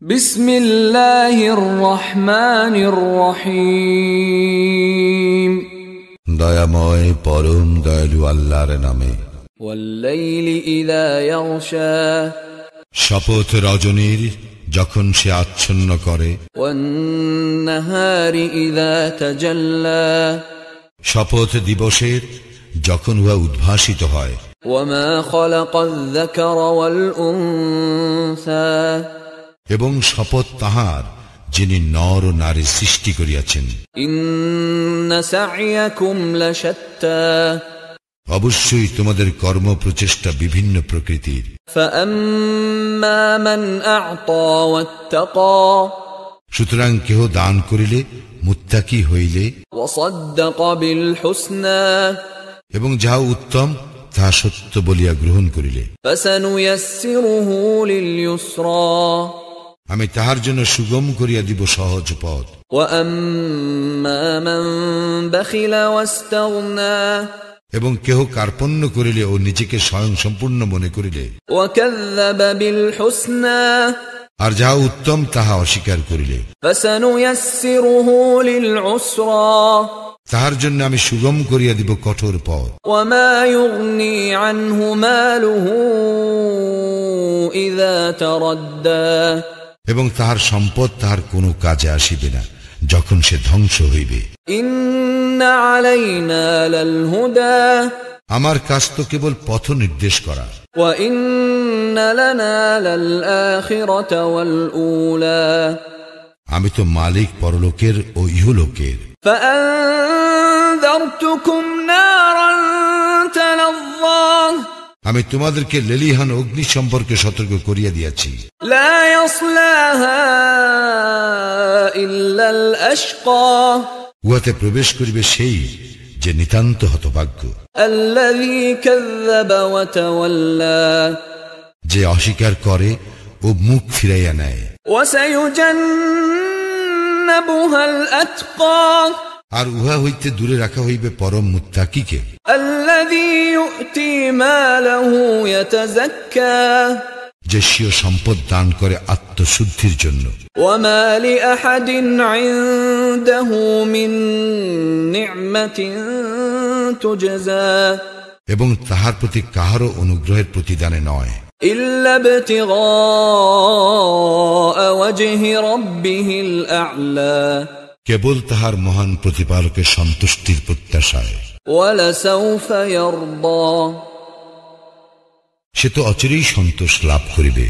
বিসমিল্লাহির রহমানির রহিম। দয়াময় পরম দয়ালু আল্লাহর নামে। ওয়াল্লাইলি ইযা ইয়াগশা, শপথ রজনীর যখন সে আচ্ছন্ন করে। ওয়ান-নাহারি ইযা তাজাল্লা, শপথ দিবসের যখন উহা উদ্ভাসিত হয়। ওয়ামা খালাকায-যাকারা ওয়াল-উনসা, এবং শপথ তাহার যিনি নর ও নারী সৃষ্টি করিয়াছেন। ইন্না সা'য়াকুম লাশাত্তা, অবশ্যই তোমাদের কর্ম প্রচেষ্টা বিভিন্ন প্রকৃতির। ফাআম্মা মান আ'তা ওয়াত্তাকা, সুতরাং কেহ দান করিলে, মুত্তাকি হইলে, ওয়াসাদ্দাকা বিল হুসনা, এবং যাহা উত্তম তাহা সত্য বলিয়া গ্রহণ করিলে, ফাসানুয়াসসিরুহু লিল ইউসরা, আমি তাহার জন্য সুগম করিয়া দিব সহজ পথ। ওয়াআম্মা মান বাখিলা ওয়াস্তাগনা, এবং কেহ কার্পণ্য করিলে ও নিজেকে স্বয়ং সম্পূর্ণ মনে করিলে, ওয়াকাযযাবা বিল হুসনা, আর যাহা উত্তম তাহা অস্বীকার করিলে, ফাসানুয়াসসিরুহু লিল উসরা, তাহার জন্য আমি সুগম করিয়া দিব কঠোর পথ। ওয়ামা ইউগনি আনহু মালুহু ইযা তারাদ্দা, এবং তাহার সম্পদ তাহার কোনো কাজে আসিবে না যখন সে ধ্বংস হইবে। ইন্না আলাইনা লাল হুদা, আমার কাজ তো কেবল পথ নির্দেশ করা। ওয়া ইন্না লানা লাল আখিরাতা ওয়াল উলা, আমি তো মালিক পরলোকের ও ইহলোকের। ফাআনযারতুকুম নারান তালাযযা, আমি তোমাদেরকে লেলিহান অগ্নি সম্পর্কে সতর্ক করিয়া দিয়াছি। লা ইয়াসলাহা ইল্লাল আশকা, উহাতে প্রবেশ করিবে সেই যে নিতান্ত হতভাগ্য, আল্লাযী কাযযাবা ওয়া তাওয়াল্লা, যে অস্বীকার করে ও মুখ ফিরাইয়া নেয়। ওয়া সায়ুজান্নাবুহাল আতকা, আর উহা হইতে দূরে রাখা হইবে পরম মুত্তাকিকে, আল্লাযী ইউতি মালাহু ইয়াতাযাক্কা, যে স্বীয় সম্পদ দান করে আত্মশুদ্ধির জন্য। ওয়া মা লিআহাদিন ইনদাহু মিন নি'মাতিন তুজজা, এবং তাহার প্রতি কাহারও অনুগ্রহের প্রতিদানে নয়, ইল্লা ইবতিগা ওয়াজহি রাব্বিহিল আ'লা, কেবল তাহার মহান প্রতিপালকের সন্তুষ্টির প্রত্যাশায়। ওয়ালাসাউফা ইয়ারদা, সে তো অচিরেই সন্তোষ লাভ করিবে।